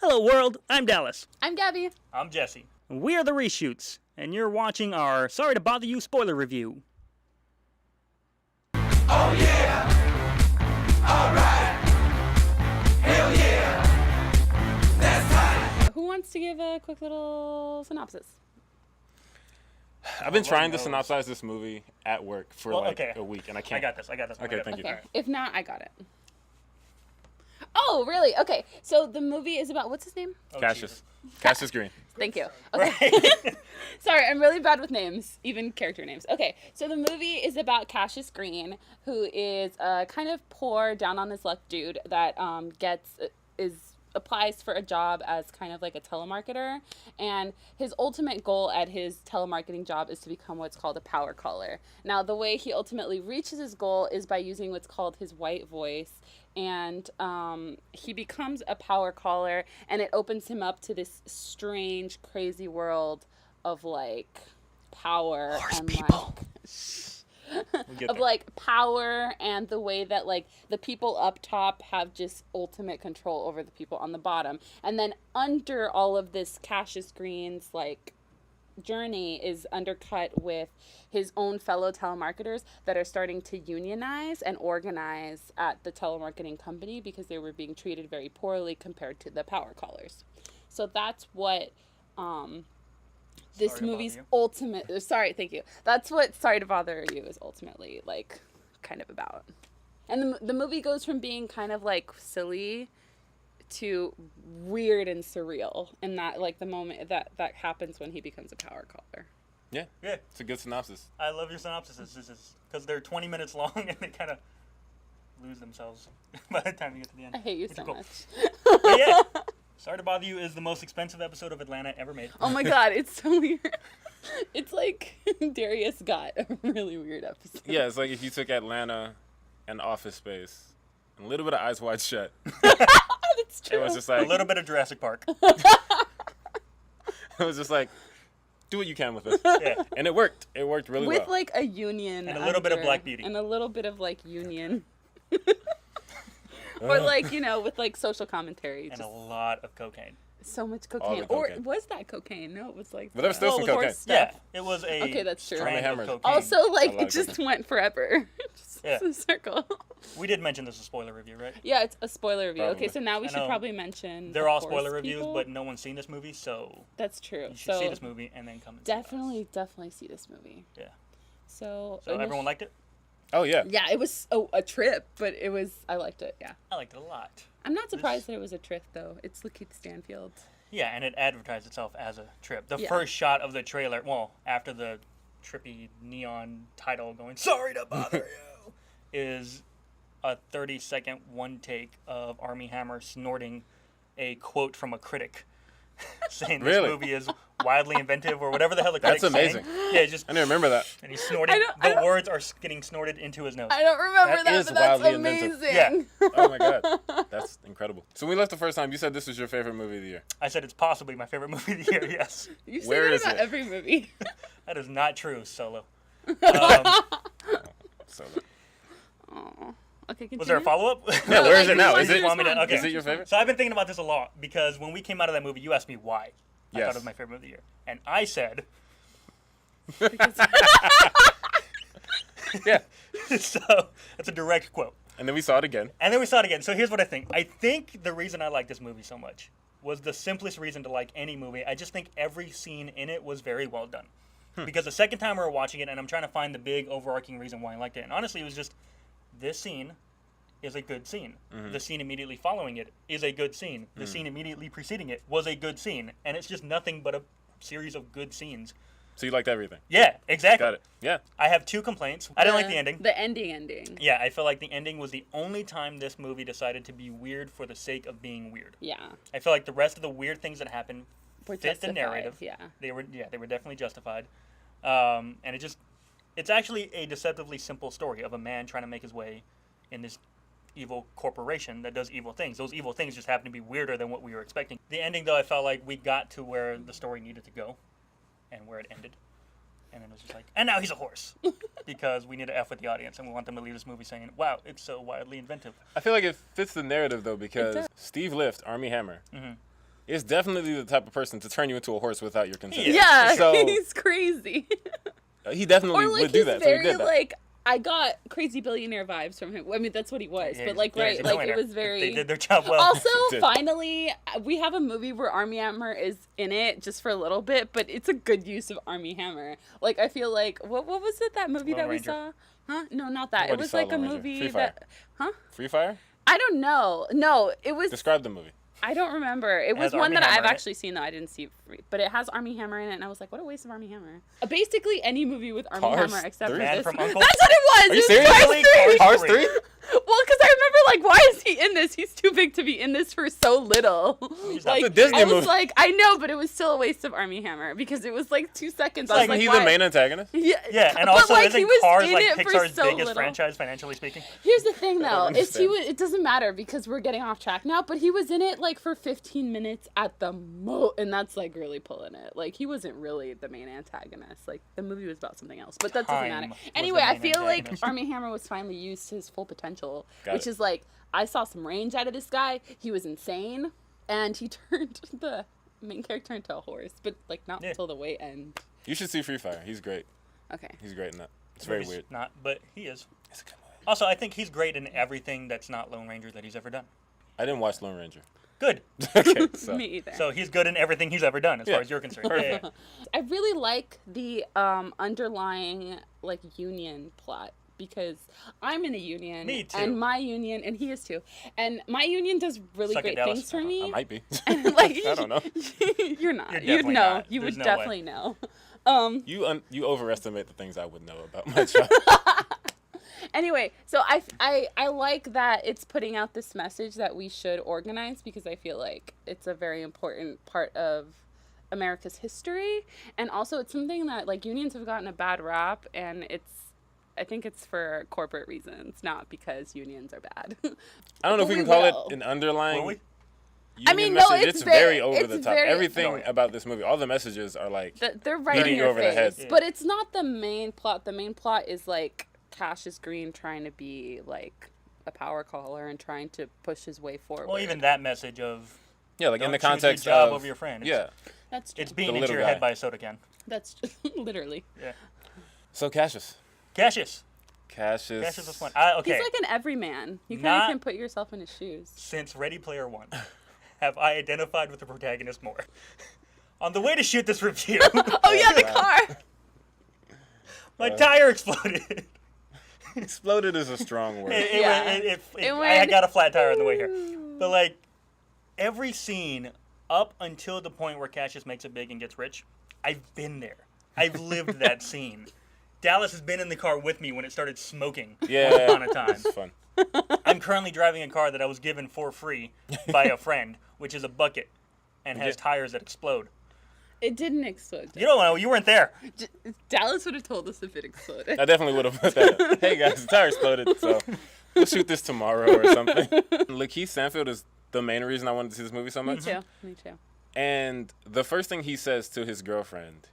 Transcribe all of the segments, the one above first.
Hello world, I'm Dallas. I'm Gabby. I'm Jesse. And we are the Reshoots, and you're watching our Sorry to Bother You spoiler review. Oh yeah! Alright! Hell yeah! That's time! Who wants to give a quick little synopsis? I've been trying to synopsize this movie at work for a week, and I can't. I got this. Okay, thank you. Okay. If not, I got it. Oh, really? Okay. So the movie is about, what's his name? Cassius. Cassius Green. Thank you. Okay. Sorry, I'm really bad with names, even character names. Okay, so the movie is about Cassius Green, who is a kind of poor, down on his luck dude that applies for a job as kind of like a telemarketer, and his ultimate goal at his telemarketing job is to become what's called a power caller. Now, the way he ultimately reaches his goal is by using what's called his white voice, and he becomes a power caller, and it opens him up to this strange, crazy world of like power and people. of like power, and the way that like the people up top have just ultimate control over the people on the bottom. And then under all of this, Cassius Green's like journey is undercut with his own fellow telemarketers that are starting to unionize and organize at the telemarketing company because they were being treated very poorly compared to the power callers. So that's what this movie's ultimate, thank you. That's what Sorry to Bother You is ultimately like kind of about. And the movie goes from being kind of like silly to weird and surreal, and that like the moment that happens when he becomes a power caller. Yeah. It's a good synopsis. I love your synopsis. Because they're 20 minutes long and they kind of lose themselves by the time you get to the end. I hate you so much. But yeah, Sorry to Bother You is the most expensive episode of Atlanta ever made. Oh my god, it's so weird. It's like Darius got a really weird episode. Yeah, it's like if you took Atlanta and Office Space and a little bit of Eyes Wide Shut. That's true. It was just like A little bit of Jurassic Park. it was just like, do what you can with it. Yeah. And it worked. It worked really well. With like a union. And a little bit of Black Beauty. And a little bit of like union. Or like, with like social commentary. And Just a lot of cocaine. so much All cocaine. the cocaine. Or was that cocaine? No, it was like But there was still some horse cocaine. stuff. Yeah, it was a Okay, that's true. strand of Hammers. cocaine. Also, like, A lot it of just cocaine. went forever. Just Yeah. a circle. We did mention this is a spoiler review, right? Yeah, it's a spoiler review. Probably. Okay, so now we I should know. probably mention They're the all horse spoiler reviews, people. but no one's seen this movie, so That's true. you should So see this movie and then come and see us. definitely see this movie. Yeah. So Everyone liked it? Oh, yeah. Yeah, it was a trip, but I liked it, yeah. I liked it a lot. I'm not surprised that it was a trip, though. It's Lakeith Stanfield. Yeah, and it advertised itself as a trip. The Yeah. first shot of the trailer, after the trippy neon title going, Sorry to Bother You, is a 30-second one take of Armie Hammer snorting a quote from a critic saying this Really? movie is wildly inventive or whatever the hell the critic's That's amazing. saying. Yeah, just I didn't remember that. and he's snorting. I don't- Words are getting snorted into his nose. I don't remember That that, is but that's wildly inventive. amazing. Yeah. Oh, my God. That's incredible. So we left the first time. You said this was your favorite movie of the year. I said it's possibly my favorite movie of the year, yes. You say Where that is about it? every movie. That is not true, Solo. So, Aw. Okay, continue. Was there a follow-up? yeah, where is it now? Why Is don't it? you respond? Okay. Is it your favorite? So I've been thinking about this a lot because when we came out of that movie, you asked me why I Yes. thought it was my favorite movie of the year. And I said, Yeah. so that's a direct quote. And then we saw it again. And then we saw it again. So here's what I think. I think the reason I like this movie so much was the simplest reason to like any movie. I just think every scene in it was very well done. Because the second time we were watching it, and I'm trying to find the big overarching reason why I liked it. And honestly, it was just, this scene is a good scene. The scene immediately following it is a good scene. The scene immediately preceding it was a good scene. And it's just nothing but a series of good scenes. So you liked everything. Yeah, exactly. Got it. Yeah. I have two complaints. I didn't like the ending. The ending. Yeah, I feel like the ending was the only time this movie decided to be weird for the sake of being weird. Yeah. I feel like the rest of the weird things that happened Were fit the justified, narrative. yeah. They were definitely justified. And it's actually a deceptively simple story of a man trying to make his way in this evil corporation that does evil things. Those evil things just happen to be weirder than what we were expecting. The ending, though, I felt like we got to where the story needed to go and where it ended. And then it was just like, and now he's a horse. Because we need to F with the audience and we want them to leave this movie saying, wow, it's so wildly inventive. I feel like it fits the narrative, though, It because does. Steve Lift, Armie Hammer, is definitely the type of person to turn you into a horse without your consent. Yeah, So he's crazy. he definitely Or like would do he's that. So he very did that. like I got crazy billionaire vibes from him. I mean, that's what he was, Yeah, but like he's a right, like billionaire. it was very. They did their job well. Also, Did. finally, we have a movie where Army Hammer is in it just for a little bit, but it's a good use of Army Hammer. Like I feel like what was it that movie Lone that we Ranger. saw? Huh? No, not that. Nobody It was saw like a Lone Ranger. movie Free Fire. that. Huh? Free Fire? I don't know. No, it was. Describe the movie. I don't remember. It was has one Armie that Hammer I've in it. actually seen though. I didn't see, but it has Army Hammer in it, and I was like, what a waste of Army Hammer. Basically, any movie with Army Cars Hammer except 3? for Man this. from That's Uncle? what it was. Are you It was serious? Cars Really? 3. Cars Cars 3? Well, because I remember, like, why is he in this? He's too big to be in this for so little. Like, a Disney I was movie. like, I know, but it was still a waste of Army Hammer because it was like 2 seconds. I was Isn't like, he why? the main antagonist? Yeah, Yeah, and but, also like, isn't he was Cars in like it for Pixar's so biggest little. franchise financially speaking? Here's the thing, though, is understand. it doesn't matter because we're getting off track now. But he was in it like for 15 minutes at the most, and that's like really pulling it. Like he wasn't really the main antagonist. Like the movie was about something else. But that doesn't Time matter. was Anyway, the I main feel like antagonist. Armie Hammer was finally used to his full potential, Got which it. is like I saw some range out of this guy. He was insane, and he turned the main character into a horse, but like not Yeah. until the way end. You should see Free Fire. He's great. Okay. He's great in that. It's very Movie's weird. Not, but he is. It's a good movie. Also, I think he's great in everything that's not Lone Ranger that he's ever done. I didn't watch Lone Ranger. Good. Okay, so Me either. So he's good in everything he's ever done, as Yeah. far as you're concerned. Yeah, yeah. I really like the underlying like union plot because I'm in a union. Me too. And my union, and he is too. And my union does really Suck it, great Dallas. things for I me. might be. And, like, I don't know. You're not. You're You'd definitely know. not. You There's would no way. definitely know. You overestimate the things I would know about my job. Anyway, so I like that it's putting out this message that we should organize because I feel like it's a very important part of America's history, and also it's something that like unions have gotten a bad rap, and I think it's for corporate reasons, not because unions are bad. I don't know if But we we can call will. it an underlying Will we? union I mean, no, message. it's very very- over it's the top. very- Everything Oh, yeah. about this movie, all the messages are like, They're right in Beating you your over the head. face, but it's not the main plot. The main plot is like Cassius Green trying to be like a power caller and trying to push his way forward. Well, even that message of yeah, like in the Don't choose your context job of over your friend. Yeah. that's true. it's being The into little your guy. head by a soda can. That's literally. Yeah. So Cassius. Cassius. Cassius. Cassius was fun. Okay. He's like an everyman. You kind Not- of can put yourself in his shoes. Since Ready Player One, have I identified with the protagonist more? On the way to shoot this review, Oh yeah, the car. my tire exploded. Exploded is a strong word. Yeah. It It I went- got a flat tire on the way here. But like every scene up until the point where Cassius makes it big and gets rich, I've been there. I've lived that scene. Dallas has been in the car with me when it started smoking Yeah. once upon a time. It's fun. I'm currently driving a car that I was given for free by a friend, which is a bucket and has Yeah. tires that explode. It didn't explode. You don't know. You weren't there. Dallas would have told us if it exploded. I definitely would have put that. Hey guys, the tire exploded, so we'll shoot this tomorrow or something. Lakeith Stanfield is the main reason I wanted to see this movie so much. Me too. Me too. And the first thing he says to his girlfriend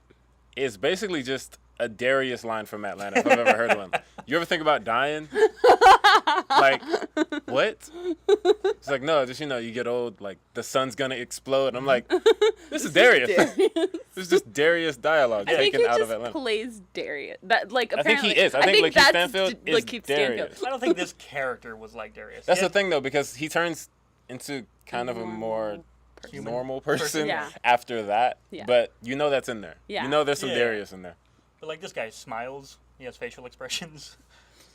is basically just a Darius line from Atlanta, if I've ever heard one. You ever think about dying? Like, what? It's like, no, just, you get old, like, the sun's gonna explode. And I'm like, this is Darius. This is just Darius dialogue I think taken he out of just Atlanta. plays Darius. That like I think apparently. he is. I think Lakeith that's Stanfield is Lakeith Darius. I don't think this character was like Darius. That's Yeah, the thing, though, because he turns into kind of a more Human normal person Yeah. after that. Yeah. But there's in there. Yeah. There's some Yeah. Darius in there. But like this guy smiles. He has facial expressions.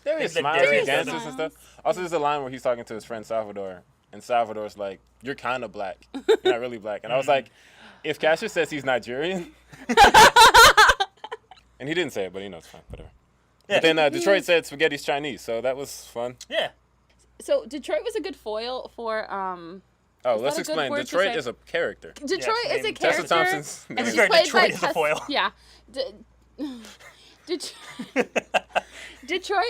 Darius that smiles, he Darius dances doesn't. and stuff. Also, there's a line where he's talking to his friend Salvador, and Salvador's like, "You're kind of black. You're not really black." And I was like, if Cassius says he's Nigerian, and he didn't say it, but it's fine, whatever. Yeah. But then Detroit said spaghetti's Chinese, so that was fun. Yeah. So Detroit was a good foil for Oh, Is let's that a good explain. word to Detroit say? is a character. Detroit Yes, is a name- character. Tessa Thompson's and name. she's Sorry, played Detroit by is a foil. Yeah. Detroit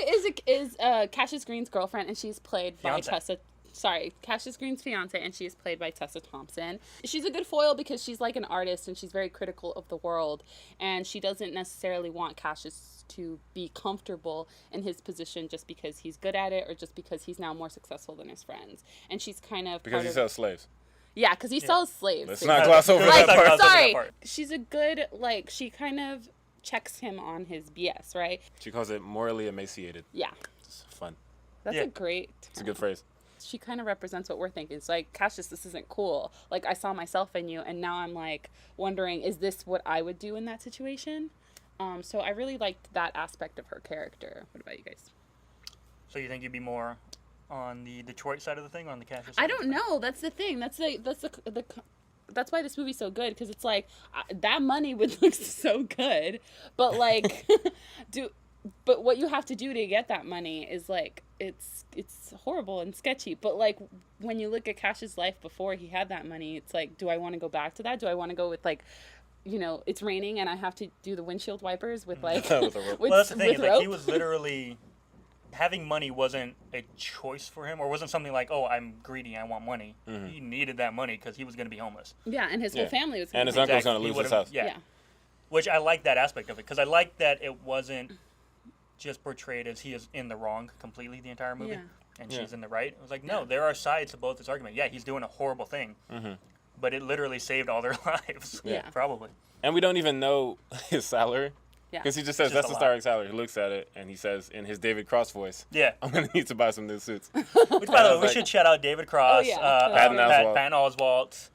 is Cassius Green's girlfriend, and she's played by Fiancé. Tessa. Sorry, Cassius Green's fiance, and she is played by Tessa Thompson. She's a good foil because she's like an artist, and she's very critical of the world, and she doesn't necessarily want Cassius to be comfortable in his position just because he's good at it, or just because he's now more successful than his friends. And she's kind of Because part he of- sells slaves. Yeah, because he sells slaves. Let's not gloss over Like, that part. Sorry, part. she's a good, like, she kind of checks him on his BS, right? She calls it morally emaciated. Yeah. It's fun. That's Yeah. a great It's a good phrase. She kind of represents what we're thinking. It's like, Cassius, this isn't cool. Like, I saw myself in you, and now I'm, like, wondering, is this what I would do in that situation? So I really liked that aspect of her character. What about you guys? So you think you'd be more on the Detroit side of the thing, or on the Cassius? I don't know. That's the thing. That's why this movie's so good, because it's like that money would look so good, but like, but what you have to do to get that money is like it's horrible and sketchy. But like when you look at Cash's life before he had that money, it's like, do I want to go back to that? Do I want to go with like, you know, it's raining and I have to do the windshield wipers with like With a rope. with, Well, that's the thing. with Is, like, rope? he was literally having money wasn't a choice for him, or wasn't something like, oh, I'm greedy, I want money. He needed that money because he was going to be homeless. Yeah, and his whole family was. And his gonna uncle's Exactly. going to He lose his would've- house. Yeah. yeah. Which I like that aspect of it, because I like that it wasn't just portrayed as he is in the wrong completely the entire movie, Yeah. and Yeah. she's in the right. It was like, no, there are sides to both this argument. Yeah, he's doing a horrible thing, but it literally saved all their lives. Yeah. Probably. And we don't even know his salary. Yeah. Because he just says It's just that's a the lot. starting salary. He looks at it and he says in his David Cross voice, Yeah. I'm going to need to buy some new suits. Which, by the way, we like- should shout out David Cross, Oh, yeah. Patton Oswalt. Oswalt.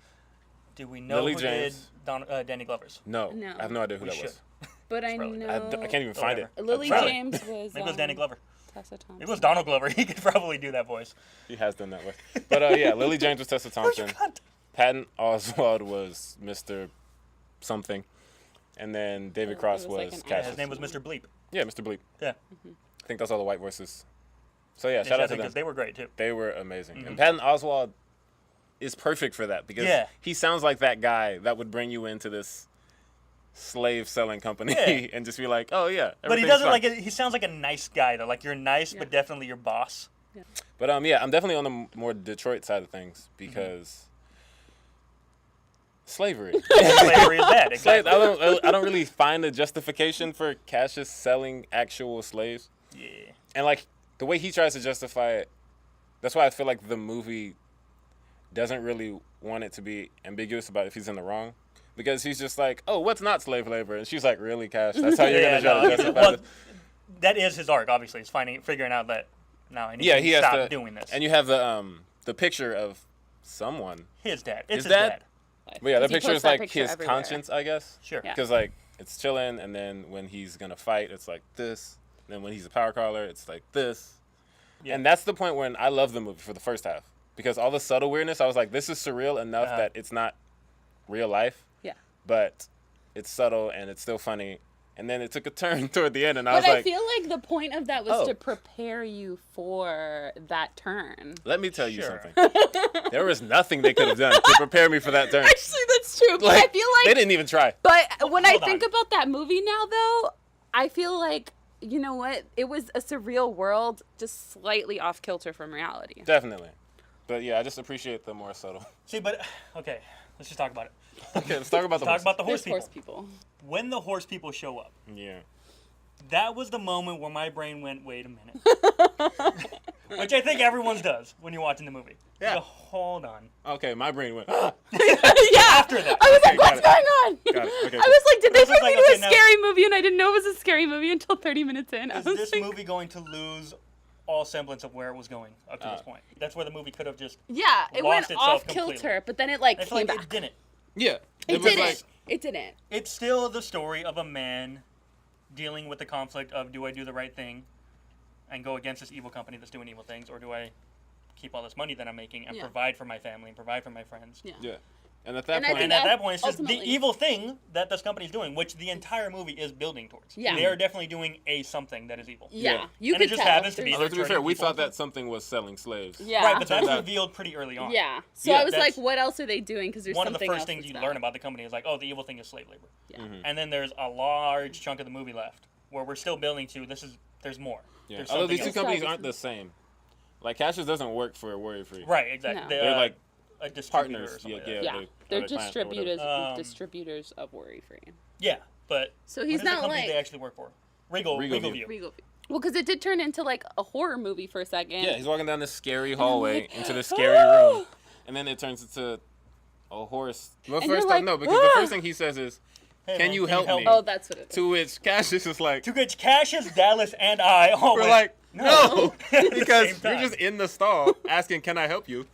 Do we know Lily who James. did Danny Glover's? No, No. I have no idea who We that should. was. But I Probably. know I can't even find it. Lily I've tried. James was. Maybe it was Danny Glover. Tessa Thompson. Maybe it was Donald Glover. He could probably do that voice. He has done that way. But yeah, Lily James was Tessa Thompson. Patton Oswalt was Mr. Something. And then David Oh, Cross it was like was an Yeah, Cassius. his name was Mr. Bleep. Yeah, Mr. Bleep. Yeah. I think that's all the white voices. So yeah, shout out to them. Because they were great, too. They were amazing. And Patton Oswalt is perfect for that because Yeah. he sounds like that guy that would bring you into this slave selling company Yeah. and just be like, oh yeah. But he everything's doesn't fine. like it. He sounds like a nice guy, though. Like, you're nice, but definitely your boss. But yeah, I'm definitely on the more Detroit side of things because slavery. Slavery is bad. Slave, Exactly. I don't really find a justification for Cassius selling actual slaves. Yeah. And like the way he tries to justify it, that's why I feel like the movie doesn't really want it to be ambiguous about if he's in the wrong. Because he's just like, oh, what's not slave labor? And she's like, really, Cash? That's how you're Yeah, gonna try no, to justify well, this? that is his arc, obviously. Is figuring out that now I need Yeah, to he has stop to doing this. And you have the picture of someone. His dad. It's His his dad? dad. But yeah, that 'Cause he picture posts is that like picture his everywhere. conscience, I guess. Sure. Yeah. Because like it's chilling, and then when he's gonna fight, it's like this. Then when he's a power caller, it's like this. Yeah. And that's the point when I love the movie for the first half because all the subtle weirdness, I was like, this is surreal enough Uh-huh. that it's not real life, Yeah. but it's subtle and it's still funny. And then it took a turn toward the end, and I But was I like, feel like the point of that was Oh. to prepare you for that turn. let me tell you Sure. something. There was nothing they could have done to prepare me for that turn. Actually, that's true. But Like, I feel they like. didn't even try. But when I hold think on. about that movie now, though, I feel like, you know what? It was a surreal world, just slightly off kilter from reality. Definitely. But yeah, I just appreciate the more subtle. See, but okay, let's just talk about it. Okay, let's talk about the Talk horses. about the There's horse people. horse people. When the horse people show up, Yeah. that was the moment where my brain went, wait a minute. Which I think everyone's does when you're watching the movie. Yeah. You go, hold on. Okay, my brain went. Yeah. After that. I was Okay, like, what's got going on? Got it. Okay, I was like, did they This is bring me like, to okay, a now- scary movie? And I didn't know it was a scary movie until 30 minutes in. I Is was this like, movie going to lose all semblance of where it was going up to this point? That's where the movie could have just. yeah, it lost went itself off completely. kilter, but then it like I feel came like back. it didn't. Yeah. It was didn't. like, It didn't. It's still the story of a man dealing with the conflict of, do I do the right thing and go against this evil company that's doing evil things, or do I keep all this money that I'm making and Yeah. provide for my family and provide for my friends? Yeah. yeah. And at that And I point, think And at that point, it's just the ultimately- evil thing that this company's doing, which the entire movie is building towards. Yeah. They are definitely doing a something that is evil. Yeah, Yeah. you And could it just tell. happens to be although to be turning fair, we people thought into- that something was selling slaves. Yeah. Right, but that's Turns out- revealed pretty early on. Yeah. So Yeah, I was like, that's- what else are they doing? Because there's One of the something first else things that's you that. learn about the company is like, oh, the evil thing is slave labor. Yeah. And then there's a large chunk of the movie left where we're still building to there's more. Yeah. There's Although something these two else. companies Else. aren't the same. Like Cassius doesn't work for Worry Free. Right, exactly. No. They're like a distributor partners. or something Yeah, like that. yeah. Yeah, they're or the client or whatever. distributors of Worry Free. Yeah, but So what he's is the not company like they actually work for? Regal Regal View. View. Well, because it did turn into like a horror movie for a second. Yeah, he's walking down this scary I'm hallway like, into this scary room, and then it turns into a horse. Well, And first you're like, no, because the first thing he says is, Hey, "Can man, you help me?" Oh, that's what it is. To which Cassius is like, To which Cassius, Dallas, and I all we're went, like, no, At the because same you're time. just in the stall asking, "Can I help you?"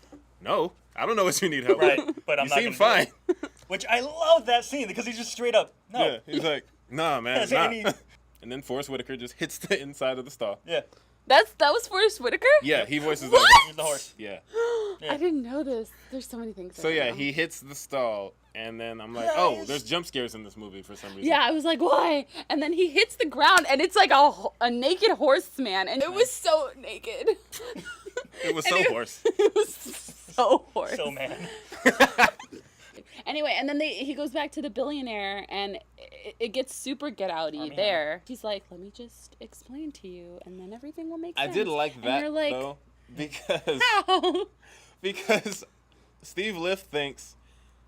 No, I don't know what you need help Right, with. but I'm You not seem gonna do fine. it. Which I love that scene because he's just straight up, no. Yeah, he's like, nah, man, Has nah. any- And then Forrest Whitaker just hits the inside of the stall. Yeah, That was Forrest Whitaker? Yeah, he voices What? that. he's the horse. Yeah. Yeah. I didn't know this. There's so many things. So I don't yeah, know. he hits the stall, and then I'm like, oh, Nice. there's jump scares in this movie for some reason. Yeah, I was like, why? And then he hits the ground, and it's like a naked horseman, and it was so naked. It was And so it- horse. It was so horse. So man. Anyway, and then he goes back to the billionaire, and it gets super get outy Army there. He's like, let me just explain to you, and then everything will make I sense. did like And that you're like, though, because how? because Steve Lift thinks,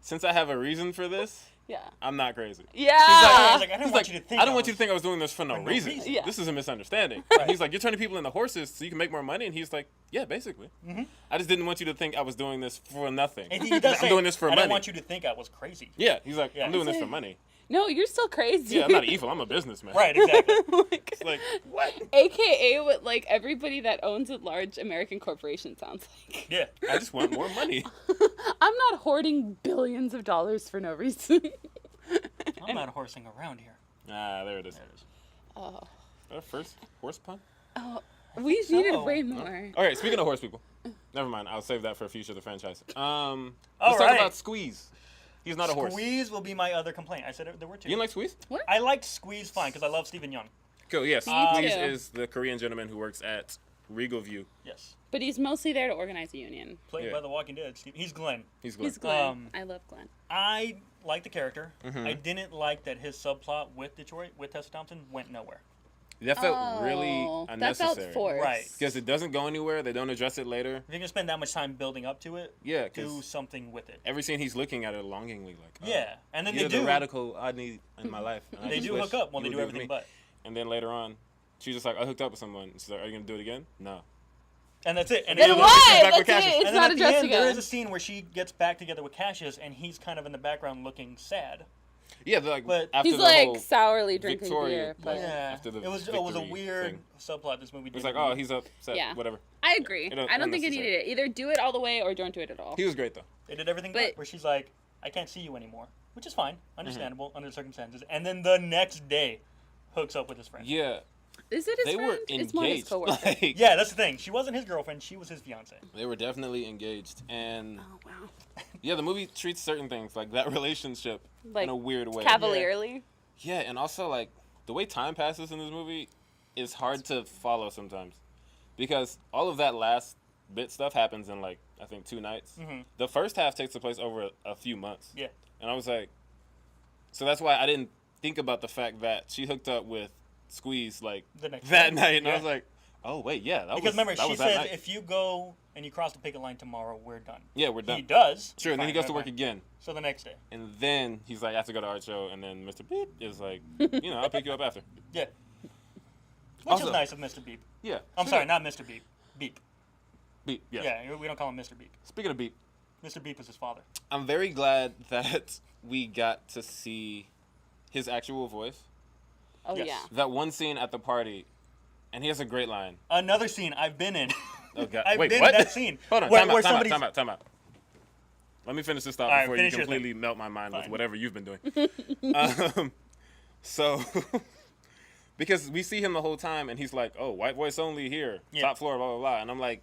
since I have a reason for this, Yeah. I'm not crazy. Yeah. I was like, I didn't He's want like, you to think. I don't want you to think I was doing this for no for no reason. reason. Yeah. This is a misunderstanding. Right. And he's like, you're turning people into horses so you can make more money, and he's like, yeah, basically. Mm-hmm. I just didn't want you to think I was doing this for nothing. And he does I'm say, doing this for I money. don't want you to think I was crazy. Yeah, he's like, Yeah. I'm doing this He's for like- money. No, you're still crazy. Yeah, I'm not evil. I'm a businessman. Right, exactly. Like, It's like, what? AKA what like everybody that owns a large American corporation sounds like. Yeah. I just want more money. I'm not hoarding billions of dollars for no reason. I'm not horsing around here. Ah, there it is. There it is. Oh, Our first horse pun? we So- needed way more. Okay, speaking of horse people. Never mind. I'll save that for a future of the franchise. Let's All talk right. about Squeeze. He's not a horse. Squeeze will be my other complaint. I said there were two. You didn't like Squeeze? I liked Squeeze fine because I love Stephen Young. Cool, yes. Me Squeeze too. is the Korean gentleman who works at Regal View. Yes. But he's mostly there to organize a union. Played Yeah. by The Walking Dead. He's Glenn. He's Glenn. He's Glenn. Um, I love Glenn. I like the character. Mm-hmm. I didn't like that his subplot with Detroit, with Tessa Thompson, went nowhere. That felt really That unnecessary. felt forced. Right. Because it doesn't go anywhere. They don't address it later. If you're going to spend that much time building up to it, Yeah, do because something with it. every scene he's looking at it longingly, like, oh, Yeah. And then you're they do. the radical I need in my life. and I They just do wish hook up while you they would do be with everything me." but. And then later on, she's just like, I hooked up with someone. She's like, are you going to do it again? No. And that's it. And Then then why? back with That's it. Cassius. It's and then not at the addressed end, there again. is a scene where she gets back together with Cassius, and he's kind of in the background looking sad. Yeah, like, But- after He's the like whole, sourly drinking Victoria, beer. But Yeah. after the It was a victory weird thing. subplot this movie did. it's like, oh, he's upset, Yeah. whatever. I agree. It don't- I don't think it unnecessary. needed it. Either do it all the way or don't do it at all. He was great, though. They did everything But- but where she's like, I can't see you anymore. Which is fine. Understandable Mm-hmm. under the circumstances. And then the next day, hooks up with his friend. Yeah, Is it his they friend? were It's more his engaged. coworker. Like, Yeah, that's the thing. She wasn't his girlfriend. She was his fiance. they were definitely engaged. And, Oh wow. yeah, the movie treats certain things, like that relationship, Like, in a weird way. Cavalierly. Yeah, and also, like, the way time passes in this movie is hard to follow sometimes. Because all of that last bit stuff happens in, like, I think 2 nights. Mhm. The first half takes place over a few months. Yeah. And I was like, so that's why I didn't think about the fact that she hooked up with Squeeze, like, The next that day. night. And I Yeah. was like, oh, wait, yeah, that Because was remember, that she was that says, night. if you go and you cross the picket line tomorrow, we're done. Yeah, we're done. He does. Sure, and then he Fine, goes to fine, work fine. again. So the next day. And then he's like, I have to go to art show. And then Mr. Beep is like, you know, I'll pick you up after. Yeah. Which Also- is nice of Mr. Beep. Yeah. I'm sorry, not Mr. Beep. Beep. Beep, yeah. Yeah, we don't call him Mr. Beep. Speaking of Beep, Mr. Beep was his father. I'm very glad that we got to see his actual voice. Oh Yes. yeah. That one scene at the party, and he has a great line. Another scene I've been in. Oh, God. I've Wait, been what? in that scene. Hold on, where, time where out, somebody's- time out. Let me finish this thought All right, before you finish your completely melt my mind with Fine. whatever you've been doing. So, because we see him the whole time, and he's like, oh, white voice only here, Yeah. top floor, blah, blah, blah. And I'm like,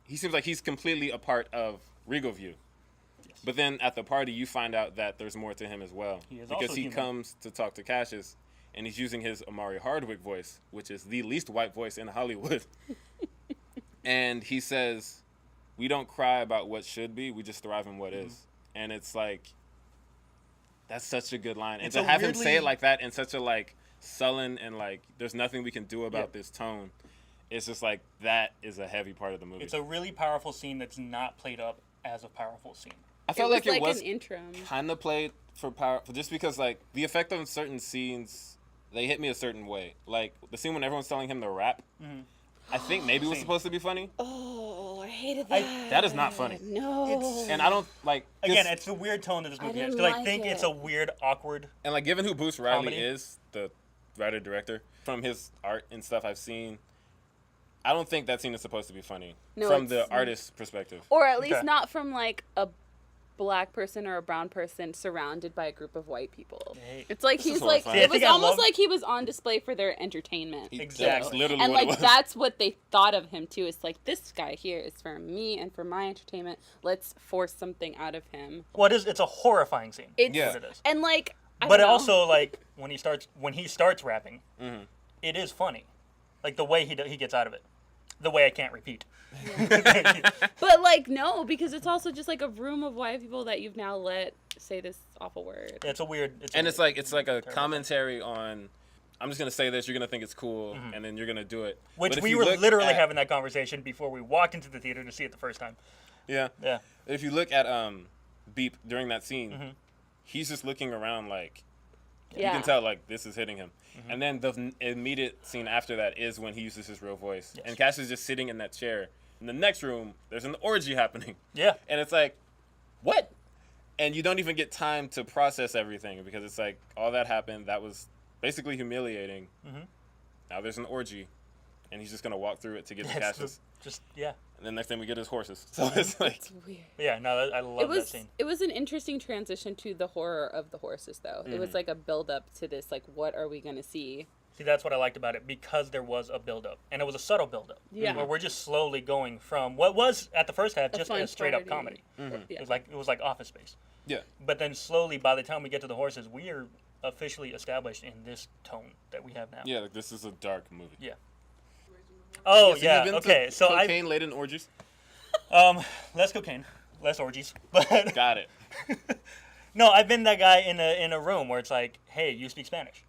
he seems like he's completely a part of Regal View. Yes. But then at the party, you find out that there's more to him as well. He is because also he human. comes to talk to Cassius, and he's using his Amari Hardwick voice, which is the least white voice in Hollywood. And he says, we don't cry about what should be, we just thrive in what Mm-hmm. is. And it's like, that's such a good line. And It's to a have him say it weirdly- like that in such a, like, sullen and, like, there's nothing we can do about Yeah. this tone, it's just like, that is a heavy part of the movie. It's a really powerful scene that's not played up as a powerful scene. I felt like it was an intro. kind of played for power, just because, like, the effect on certain scenes, they hit me a certain way. Like, the scene when everyone's telling him to rap, I think maybe it was Scene. supposed to be funny. Oh. Oh, I hated that. That is not funny. No. And I don't like Again, it's a weird tone that this movie has. didn't Because I like think it. it's a weird, awkward. and like given who Bruce Riley Comedy. is, the writer director, from his art and stuff I've seen, I don't think that scene is supposed to be funny No, from it's the not. artist's perspective. Or at least Okay. not from like a black person or a brown person surrounded by a group of white people. Hey. It's like This he's is like horrifying. See, I it was think I almost love- like he was on display for their entertainment. Exactly. That's literally And what like it was. that's what they thought of him too. It's like this guy here is for me and for my entertainment. Let's force something out of him. Well, it's a horrifying scene. It's Yeah. It is. and like I But don't know. also, like, when he starts rapping, Mm-hmm. it is funny. Like, the way he gets out of it. The way I can't repeat. But like no, because it's also just like a room of white people that you've now let say this awful word. It's a weird. And it's like a commentary on. I'm just gonna say this. You're gonna think it's cool, and then you're gonna do it. Which But if we you were look literally at- having that conversation before we walked into the theater to see it the first time. Yeah. Yeah. If you look at Beep during that scene, Mm-hmm. he's just looking around like Yeah. you can tell like this is hitting him. And then the immediate scene after that is when he uses his real voice, Yes. and Cash is just sitting in that chair. In the next room, there's an orgy happening, Yeah. and it's like, what? And you don't even get time to process everything because it's like all that happened. That was basically humiliating. Mhm. Now there's an orgy, and he's just gonna walk through it to get the It's Cassius. just yeah. And then next thing we get is horses. So it's like, It's weird. But yeah, no, I love that scene. It was an interesting transition to the horror of the horses though. It was like a build up to this like what are we going to see? See, that's what I liked about it because there was a build-up, and it was a subtle build-up. Yeah. Where we're just slowly going from what was at the first half just fun a straight-up party. comedy. Yeah. It was like Office Space. yeah. But then slowly, by the time we get to the horses, we are officially established in this tone that we have now. Yeah, like this is a dark movie. Yeah. Oh So yeah. you've been Okay. to So cocaine laden orgies. less cocaine, less orgies, but Got it. no, I've been that guy in a room where it's like, hey, you speak Spanish.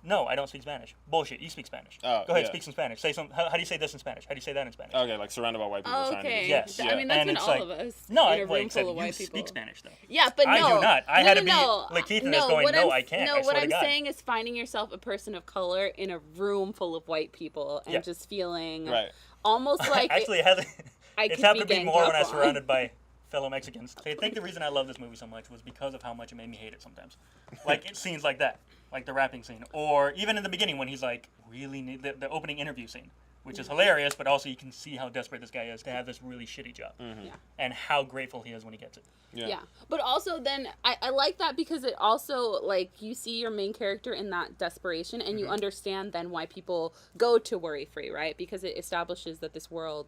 No, I don't speak Spanish. Bullshit. You speak Spanish. Oh, Go ahead, yeah. speak some Spanish. Say some. How do you say this in Spanish? How do you say that in Spanish? Okay, like surrounded by white people Oh, trying to okay. get Yes. I mean that's And been it's all like- of us. No, in I a room like full said of you white people. speak Spanish though. Yeah, but no. I do not. I no, had to no, be no. like Keith in no, this going, what no, I'm- I can't. No, I what swear to I'm God. saying is finding yourself a person of color in a room full of white people and Yeah. just feeling Right. almost like Actually, it hasn't. I It's could happened be to be ganged more up when I was on. surrounded by fellow Mexicans. I think the reason I love this movie so much was because of how much it made me hate it sometimes. Like scenes like that, like the rapping scene, or even in the beginning when he's like really need the opening interview scene, which is hilarious, but also you can see how desperate this guy is to have this really shitty job, Yeah. and how grateful he is when he gets it. Yeah. But also then I like that because it also like you see your main character in that desperation and you understand then why people go to worry free, right? Because it establishes that this world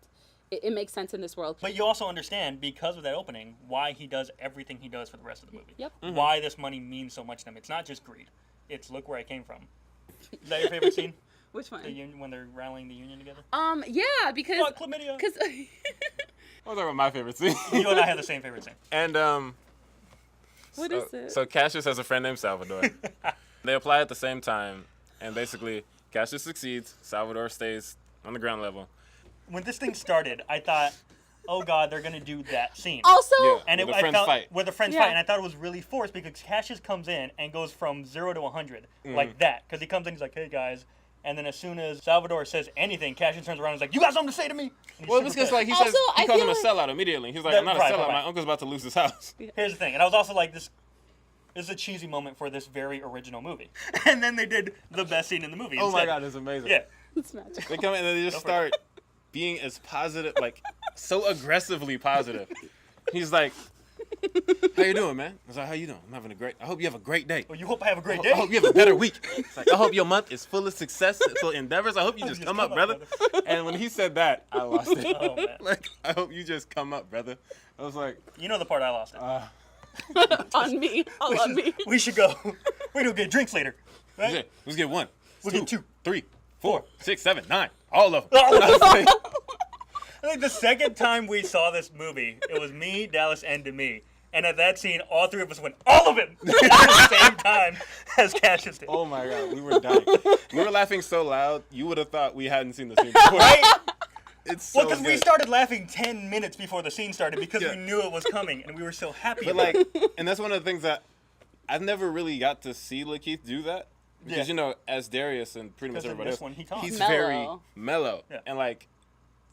it makes sense in this world. But you also understand, because of that opening, why he does everything he does for the rest of the movie. Yep. Why this money means so much to him. It's not just greed. It's look where I came from. Is that your favorite scene? Which one? The union, when they're rallying the union together? Yeah, because Fuck chlamydia. cuz Those are my favorite scene. You and I have the same favorite scene. And What so, is it? So Cassius has a friend named Salvador. They apply at the same time, and basically Cassius succeeds. Salvador stays on the ground level. When this thing started, I thought, oh god, they're gonna do that scene. also Yeah. And Where the I friends felt fight. where the friends Yeah. fight, and I thought it was really forced because Cassius comes in and goes from 0 to 100 like that. Because he comes in, he's like, "Hey guys," and then as soon as Salvador says anything, Cassius turns around and is like, "You got something to say to me?" And he's Well, super it's because pissed. like he Also, says he I calls him feel a sellout immediately. He's like, That- "I'm not a right, sellout. right. My uncle's about to lose his house." Here's the thing, and I was also like, this is a cheesy moment for this very original movie. And then they did the best scene in the movie. Oh my instead. god, it's amazing. Yeah. it's magic. They come in and they just Go for it. start being as positive, like so aggressively positive. He's like, "How you doing, man?" I was like, "How you doing? I'm having a great. I hope you have a great day. Well, you hope I have a great I day. hope you have a better week. It's like, I hope your month is full of successful endeavors. I hope you just come up, brother." And when he said that, I lost it. Oh, man. Like, I hope you just come up, brother. I was like, You know the part I lost it. On me. All on me. We should go. We're gonna get drinks later. Right? "Yeah, let's get 1, We'll 2, get 2. 3, 4, 6, 7, 9, all of them." I think the second time we saw this movie, it was me, Dallas, and Demi. And at that scene, all three of us went, all of it! At the same time as Cassius did. Oh my god, we were dying. We were laughing so loud, you would have thought we hadn't seen the scene before. Right? It's so Well, because we good. started laughing 10 minutes before the scene started because Yeah. we knew it was coming and we were so happy. But about like, it. and that's one of the things that I've never really got to see Lakeith do that. Because, Yeah. you know, as Darius and pretty much Because in everybody this else, one, he talks. he's Mellow. very mellow. Yeah. And like,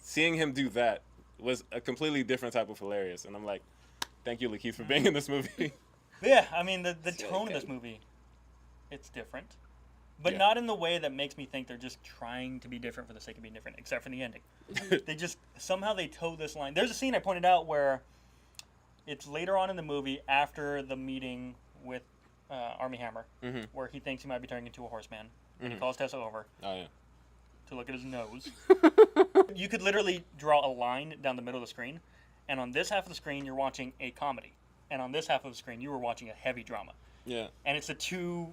seeing him do that was a completely different type of hilarious. And I'm like, thank you, Lakeith, for being in this movie. Yeah, I mean, the really tone of good. this movie, it's different. But Yeah. not in the way that makes me think they're just trying to be different for the sake of being different, except for the ending. They just, somehow they toe this line. There's a scene I pointed out where it's later on in the movie after the meeting with Armie Hammer, where he thinks he might be turning into a horseman. And he calls Tessa over Oh, yeah. to look at his nose. You could literally draw a line down the middle of the screen, and on this half of the screen, you're watching a comedy. And on this half of the screen, you were watching a heavy drama. Yeah. And it's the two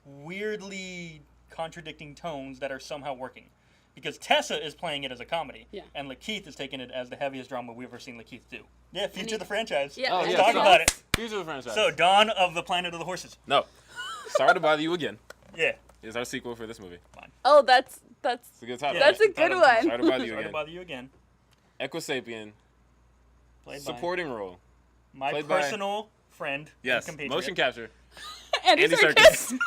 weirdly contradicting tones that are somehow working. Because Tessa is playing it as a comedy, Yeah. and Lakeith is taking it as the heaviest drama we've ever seen Lakeith do. Yeah, future of the franchise. Yeah, Oh, Let's yeah. talk so- about it. Future of the franchise. So, Dawn of the Planet of the Horses. No. Sorry to bother you again. Yeah. Is our sequel for this movie. Oh, that's It's a good title. That's a right? good Sorry one. Sorry to bother you to again. bother you again. Equisapien, Played supporting role. by my played by- personal friend. and Yes. compatriot. Motion capture. Andy Andy Serkis.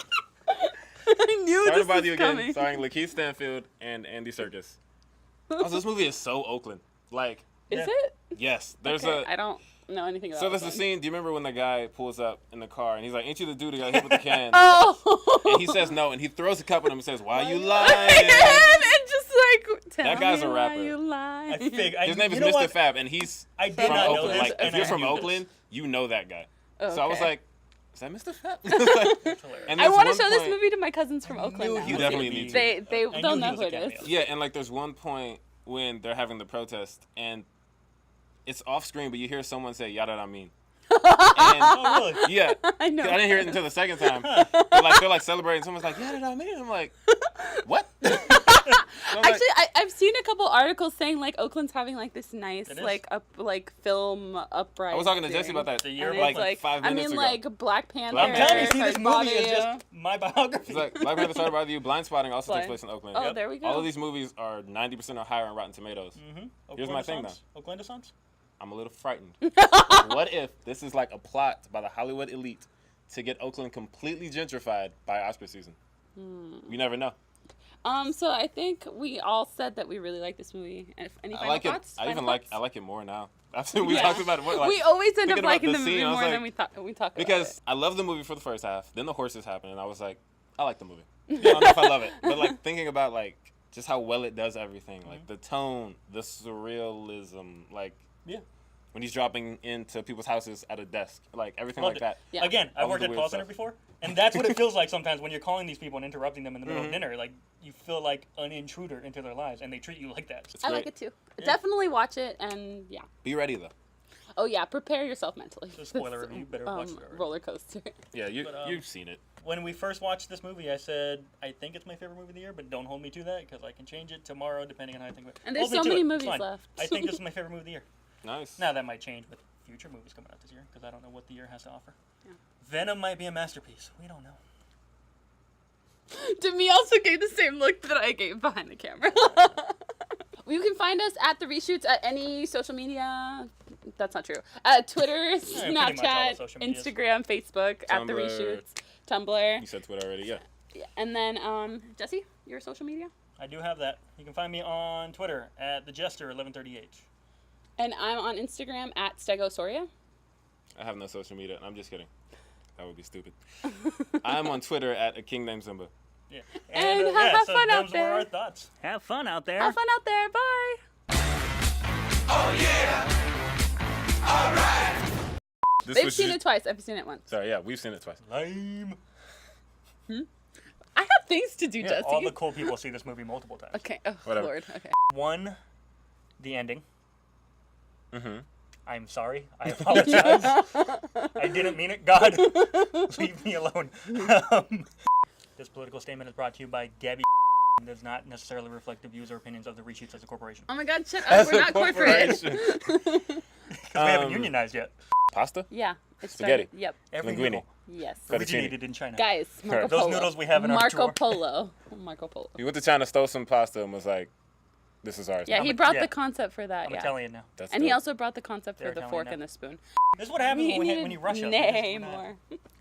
I knew Sorry to this bother was you again. coming. Starring Lakeith Stanfield and Andy Serkis. Also, this movie is so Oakland. Like, Is Yeah. it? yes. There's Okay, a. I don't know anything about So there's this a one. scene. Do you remember when the guy pulls up in the car and he's like, "Ain't you the dude who got hit with the can?" Oh. And he says no, and he throws a cup at him and says, "Why you lying?" and just like tell That guy's me a why rapper. you lying. I fig- His name is you know Mr. what? Fab, and he's I did from not know Oakland. this. Like, if and you're I from knew this. Oakland, you know that guy. Oh, So I was okay. like, "Is that Mr. Fab?" That's hilarious. And I there's want to one show this point- movie to my cousins from Oakland knew now. he You was definitely gonna need be- to. They'll I knew know he who was a it is. cameo. Yeah, and like there's one point when they're having the protest, and it's off screen, but you hear someone say "Yada I mean." And Oh, really? yeah, I know. I didn't hear it until the second time. But like they're like celebrating. Someone's like, "Yeah, I mean." I'm like, "What?" So I'm like, Actually, I've seen a couple articles saying like Oakland's having like this nice It is. like film uprising. I was talking to Jesse about that The year And of like it's like 5 I minutes mean ago. like Black Panther. Black I'm Panther. telling you, see, this Started movie is Body. just my biography. It's like Black Panther started by you. Blind Spotting also takes place in Oakland. Oh, Yep. there we go. All of these movies are 90% or higher on Rotten Tomatoes. Here's my thing, Oakland Sons? I'm a little frightened. What if this is like a plot by the Hollywood elite to get Oakland completely gentrified by Oscar season? We never know. So I think we all said that we really like this movie. And any I final like it. thoughts? I Final even thoughts? I like it more now. After we Yeah. talked about it, like, we always end up thinking about liking the the movie scene, I was more like- than we talk about because it. I love the movie for the first half. Then the horses happen, and I was like, I like the movie. I don't know if I love it, but like thinking about like just how well it does everything, like the tone, the surrealism, like Yeah. when he's dropping into people's houses at a desk, like everything Loved like it. that. Yeah. Again, I All worked the at weird call center stuff. before, and that's what it feels like sometimes when you're calling these people and interrupting them in the middle of dinner. Like, you feel like an intruder into their lives, and they treat you like that. It's I great. like it too. Definitely watch it and yeah. Be ready though. Oh yeah, prepare yourself mentally. It's a spoiler review, you better watch it already. Roller coaster. Yeah, But, you've seen it. When we first watched this movie, I said, I think it's my favorite movie of the year, but don't hold me to that, because I can change it tomorrow depending on how I think about it. And there's Hold me so to many it. It's movies fine. left. I think this is my favorite movie of the year. Nice. Now, that might change with future movies coming out this year, because I don't know what the year has to offer. Venom might be a masterpiece. We don't know. Demi also gave the same look that I gave behind the camera. You can find us at the Reshoots at any social media. That's not true. Twitter, pretty much all the Snapchat, social medias. Instagram, Facebook, at the Tumblr. Reshoots, Tumblr. You said Twitter already, yeah. And then, Jesse, your social media? I do have that. You can find me on Twitter at thejester1138. And I'm on Instagram at Stegosoria. I have no social media. I'm just kidding. That would be stupid. I'm on Twitter at a king named Zimba. Yeah. And have fun out those there. were our thoughts. Have fun out there. Have fun out there. Bye. Oh yeah. All right. This They've was seen ju- it twice. I've seen it once. Sorry, yeah, we've seen it twice. Lame. I have things to do, Yeah, Jesse. all the cool people see this movie multiple times. Okay. Oh, Whatever. Lord. Okay. One, the ending. Mm-hmm. I'm sorry. I apologize. I didn't mean it. God, leave me alone. This political statement is brought to you by Gabby and does not necessarily reflect the views or opinions of the Reshoots as a corporation. Oh my God, shut up. We're not corporate. Because we haven't unionized yet. Pasta? Yeah. It's Spaghetti. started. Yep. Every Linguine. noodle Yes. Fettuccine. originated in China. Guys, Marco Those Polo. noodles we have in our Marco drawer. Polo. Marco Polo. He went to China, stole some pasta, and was like, "This is ours." Yeah, now." he a- brought yeah. the concept for that. I'm Yeah. Italian now. That's And he dope. also brought the concept for They're the Italian fork now. and the spoon. This is what happens when, needed when you rush us. nay We're just more.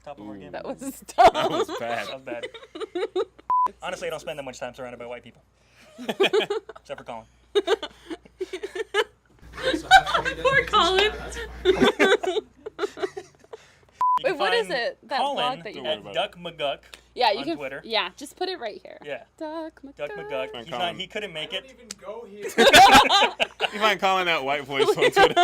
Top of our game. That was That dumb. was bad. That was bad. Honestly, I don't spend that much time surrounded by white people. Except for Colin. So halfway down Poor the Colin. That's You Wait, can what is find it? That Colin blog that you Don't worry at about Duck McGuck. Yeah, you on can. Twitter. Yeah, just put it right here. Yeah. Duck McGuck. Duck McGuck. Find He's not, Colin. he couldn't make I don't it. even go here. You find calling that white voice on Twitter.